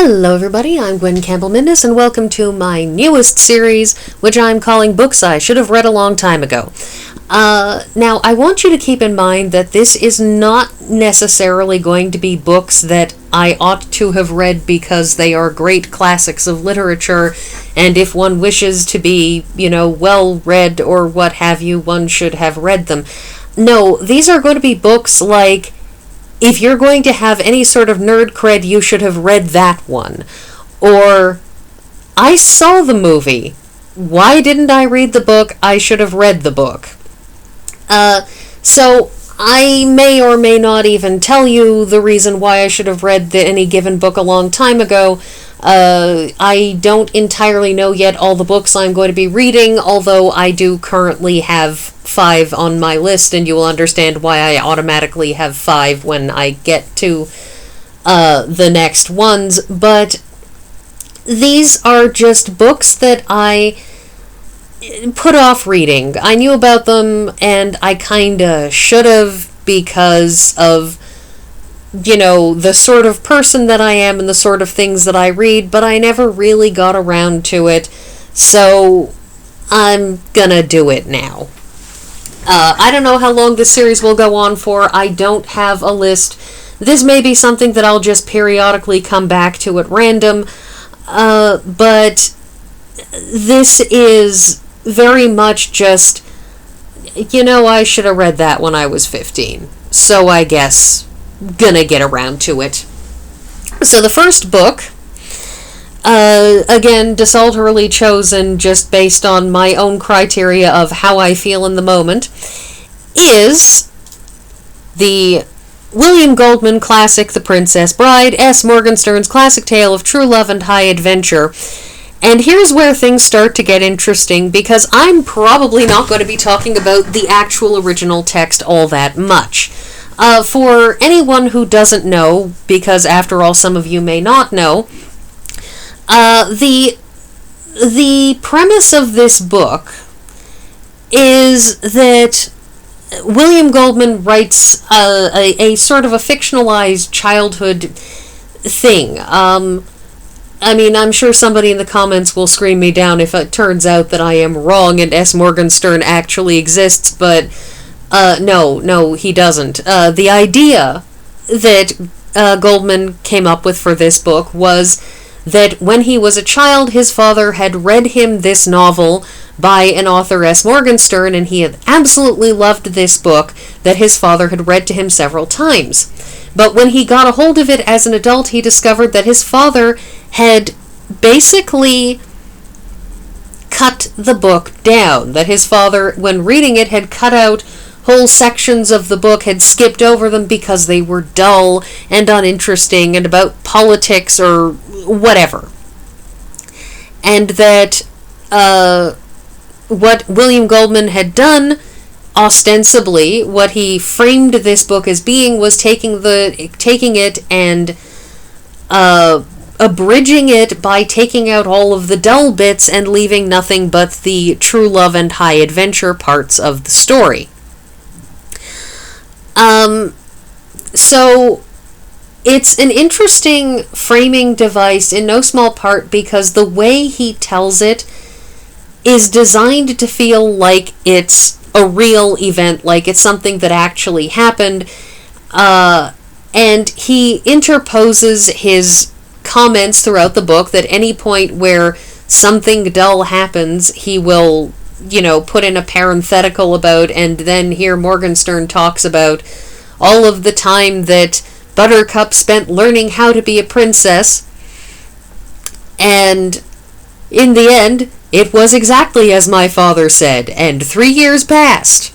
Hello everybody, I'm Gwen Campbell-Mindes and welcome to my newest series, which I'm calling Books I Should Have Read a Long Time Ago. Now, I want you to keep in mind that this is not necessarily going to be books that I ought to have read because they are great classics of literature, and if one wishes to be, well read or what have you, one should have read them. No, these are going to be books like, if you're going to have any sort of nerd cred, you should have read that one. Or, I saw the movie. Why didn't I read the book? I should have read the book. So, I may or may not even tell you the reason why I should have read any given book a long time ago. I don't entirely know yet all the books I'm going to be reading, although I do currently have 5 on my list, and you will understand why I automatically have 5 when I get to the next ones. But these are just books that I put off reading. I knew about them, and I kinda should have because of the sort of person that I am and the sort of things that I read, but I never really got around to it, so I'm gonna do it now. I don't know how long this series will go on for. I don't have a list. This may be something that I'll just periodically come back to at random, but this is very much just, I should have read that when I was 15, so I guess gonna get around to it. So the first book, again, desultorily chosen just based on my own criteria of how I feel in the moment, is the William Goldman classic The Princess Bride, S. Morgenstern's classic tale of true love and high adventure. And here's where things start to get interesting, because I'm probably not going to be talking about the actual original text all that much. For anyone who doesn't know, because after all some of you may not know, the premise of this book is that William Goldman writes a sort of a fictionalized childhood thing. I'm sure somebody in the comments will scream me down if it turns out that I am wrong and S. Morgenstern actually exists, but no, he doesn't. The idea that Goldman came up with for this book was that when he was a child, his father had read him this novel by an author, S. Morgenstern, and he had absolutely loved this book that his father had read to him several times. But when he got a hold of it as an adult, he discovered that his father had basically cut the book down. That his father, when reading it, had cut out whole sections of the book, had skipped over them because they were dull and uninteresting and about politics or whatever. And that what William Goldman had done, ostensibly, what he framed this book as being, was taking it and abridging it by taking out all of the dull bits and leaving nothing but the true love and high adventure parts of the story. So it's an interesting framing device in no small part because the way he tells it is designed to feel like it's a real event, like it's something that actually happened, and he interposes his comments throughout the book that any point where something dull happens, he will put in a parenthetical about, and then here Morgenstern talks about all of the time that Buttercup spent learning how to be a princess, and in the end, it was exactly as my father said, and 3 years passed.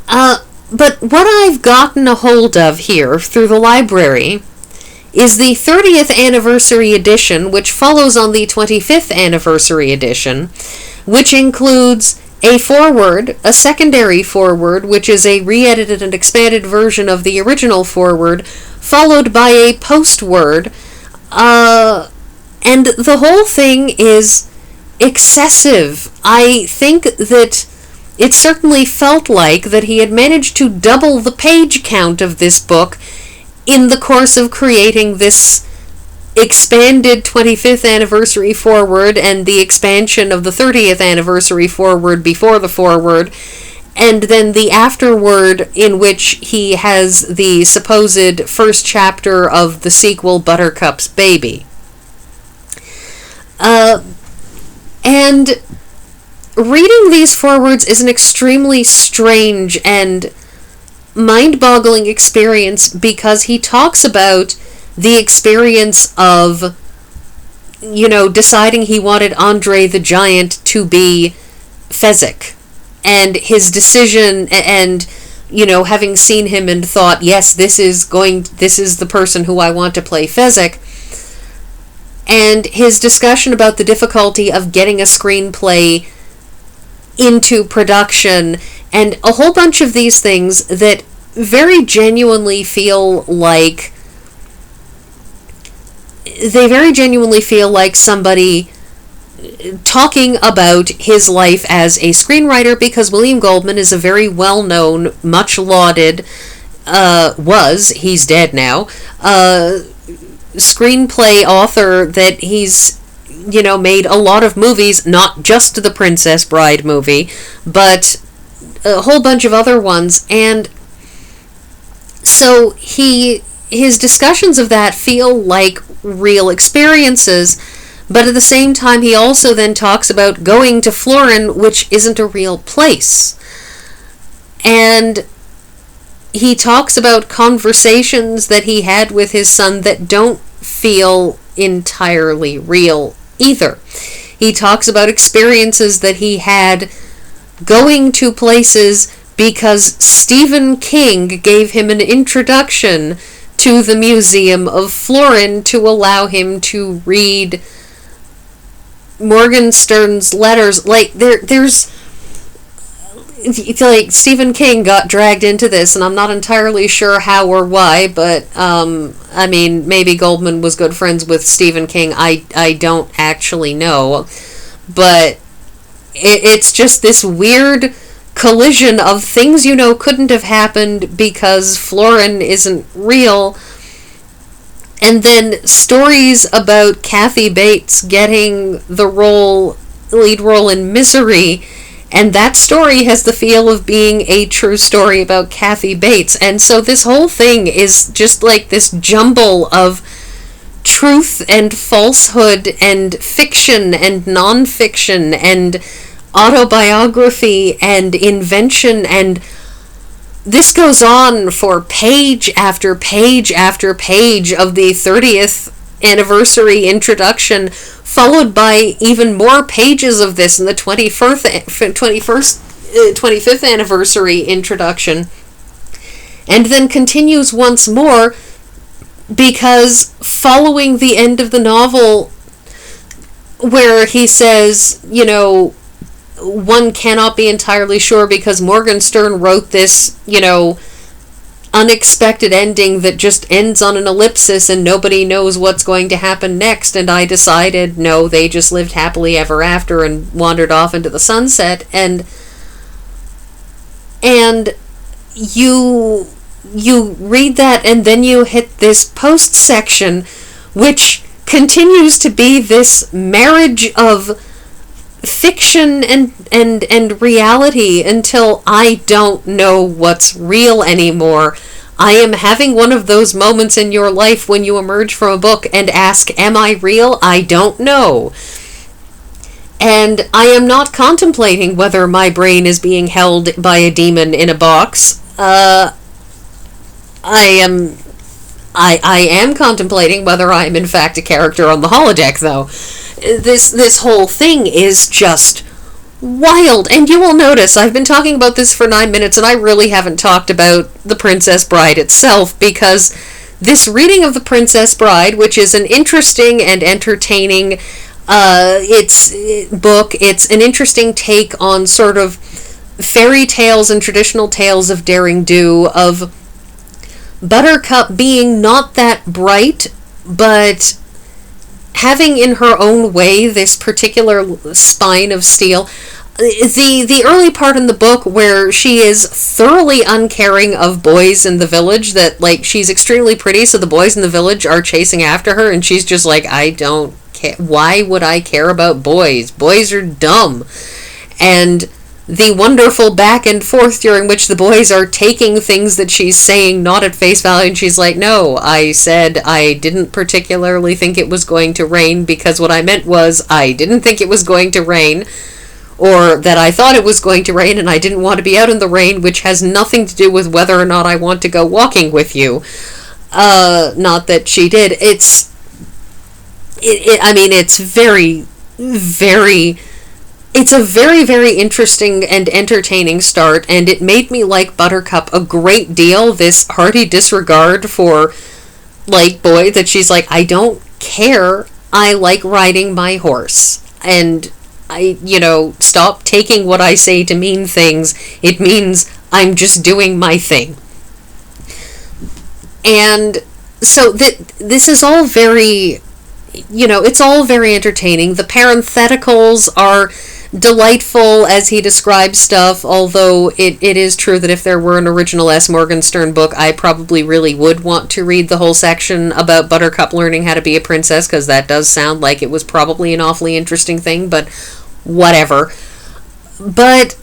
But what I've gotten a hold of here through the library is the 30th anniversary edition, which follows on the 25th anniversary edition, which includes a foreword, a secondary foreword, which is a re-edited and expanded version of the original foreword, followed by a postword, and the whole thing is excessive. I think that it certainly felt like that he had managed to double the page count of this book in the course of creating this expanded 25th anniversary forward and the expansion of the 30th anniversary forward before the forward, and then the afterword in which he has the supposed first chapter of the sequel, Buttercup's Baby. And reading these forwards is an extremely strange and mind-boggling experience because he talks about the experience of, deciding he wanted Andre the Giant to be Fezzik, and his decision, and, having seen him and thought, yes, this is the person who I want to play Fezzik, and his discussion about the difficulty of getting a screenplay into production, and a whole bunch of these things that very genuinely feel like somebody talking about his life as a screenwriter, because William Goldman is a very well-known, much lauded, he's dead now, screenplay author that he's, made a lot of movies, not just the Princess Bride movie, but a whole bunch of other ones, and so his discussions of that feel like real experiences, but at the same time he also then talks about going to Florin, which isn't a real place. And he talks about conversations that he had with his son that don't feel entirely real either. He talks about experiences that he had going to places because Stephen King gave him an introduction to the Museum of Florin to allow him to read Morgenstern's letters. There's Stephen King got dragged into this, and I'm not entirely sure how or why, but maybe Goldman was good friends with Stephen King. I don't actually know, but it's just this weird collision of things couldn't have happened because Florin isn't real, and then stories about Kathy Bates getting the lead role in Misery, and that story has the feel of being a true story about Kathy Bates, and so this whole thing is just like this jumble of truth and falsehood and fiction and non-fiction and autobiography and invention, and this goes on for page after page after page of the 30th anniversary introduction, followed by even more pages of this in the 25th anniversary introduction, and then continues once more, because following the end of the novel where he says, one cannot be entirely sure because Morgenstern wrote this, unexpected ending that just ends on an ellipsis and nobody knows what's going to happen next, and I decided, no, they just lived happily ever after and wandered off into the sunset, and you read that, and then you hit this post section, which continues to be this marriage of fiction and reality until I don't know what's real anymore. I am having one of those moments in your life when you emerge from a book and ask, am I real? I don't know. And I am not contemplating whether my brain is being held by a demon in a box. I am contemplating whether I am in fact a character on the holodeck, though. This whole thing is just wild, and you will notice I've been talking about this for 9 minutes, and I really haven't talked about The Princess Bride itself, because this reading of The Princess Bride, which is an interesting and entertaining book, it's an interesting take on sort of fairy tales and traditional tales of daring do, of Buttercup being not that bright, but having in her own way this particular spine of steel. the early part in the book where she is thoroughly uncaring of boys in the village, that, like, she's extremely pretty, so the boys in the village are chasing after her, and she's just like, I don't care. Why would I care about boys? Boys are dumb. And the wonderful back and forth during which the boys are taking things that she's saying not at face value, and she's like, no, I said I didn't particularly think it was going to rain, because what I meant was I didn't think it was going to rain, or that I thought it was going to rain and I didn't want to be out in the rain, which has nothing to do with whether or not I want to go walking with you. Not that she did. It's very, very... It's a very, very interesting and entertaining start, and it made me like Buttercup a great deal, this hearty disregard for, like, boy, that she's like, I don't care, I like riding my horse, and stop taking what I say to mean things, it means I'm just doing my thing. And so this is all very, it's all very entertaining. The parentheticals are delightful as he describes stuff, although it is true that if there were an original S. Morgenstern book, I probably really would want to read the whole section about Buttercup learning how to be a princess, because that does sound like it was probably an awfully interesting thing, but whatever. But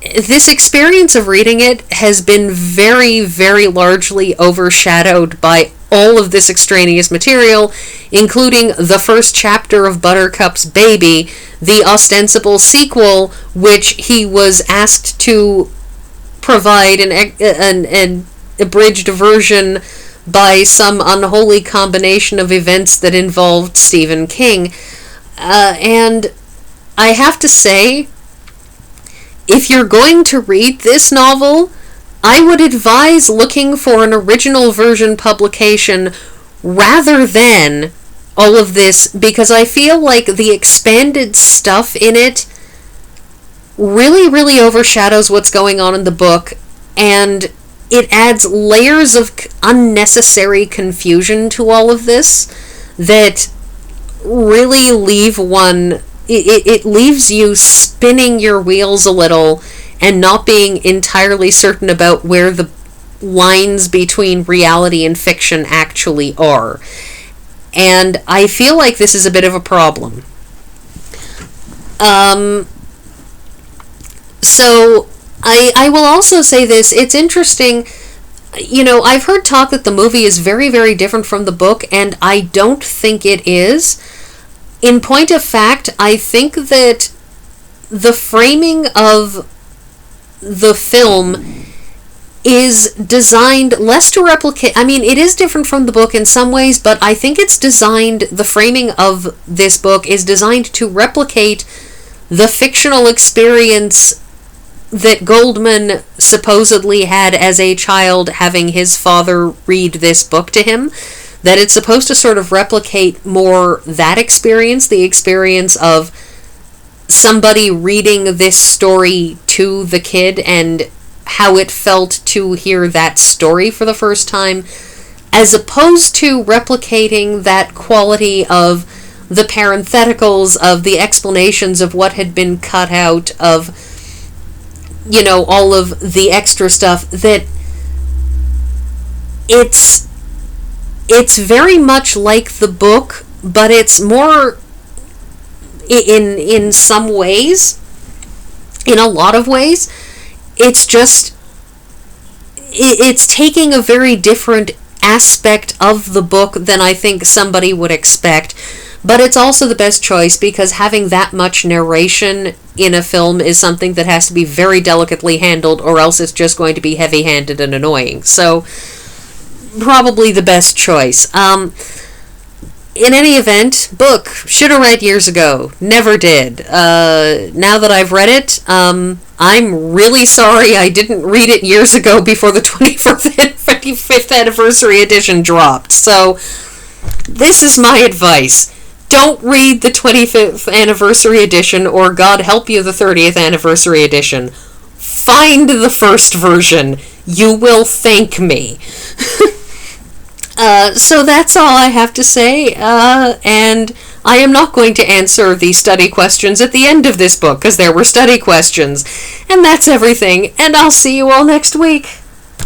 this experience of reading it has been very, very largely overshadowed by all of this extraneous material, including the first chapter of Buttercup's Baby, the ostensible sequel, which he was asked to provide an abridged version by some unholy combination of events that involved Stephen King. And I have to say, if you're going to read this novel, I would advise looking for an original version publication rather than all of this, because I feel like the expanded stuff in it really, really overshadows what's going on in the book, and it adds layers of unnecessary confusion to all of this that really leave one... It leaves you spinning your wheels a little and not being entirely certain about where the lines between reality and fiction actually are. And I feel like this is a bit of a problem. So I will also say this, it's interesting, I've heard talk that the movie is very, very different from the book, and I don't think it is. In point of fact, I think that the framing of the film is designed less to replicate... it is different from the book in some ways, but I think the framing of this book is designed to replicate the fictional experience that Goldman supposedly had as a child, having his father read this book to him. That it's supposed to sort of replicate more that experience, the experience of somebody reading this story to the kid and how it felt to hear that story for the first time, as opposed to replicating that quality of the parentheticals, of the explanations of what had been cut out, of, all of the extra stuff, that it's very much like the book, but it's more, in some ways, in a lot of ways, it's taking a very different aspect of the book than I think somebody would expect, but it's also the best choice, because having that much narration in a film is something that has to be very delicately handled, or else it's just going to be heavy-handed and annoying. So probably the best choice. In any event, book, should have read years ago, never did. Now that I've read it, I'm really sorry I didn't read it years ago before the 25th anniversary edition dropped. So, this is my advice. Don't read the 25th anniversary edition, or God help you, the 30th anniversary edition. Find the first version. You will thank me. So that's all I have to say, and I am not going to answer the study questions at the end of this book, because there were study questions. And that's everything, and I'll see you all next week.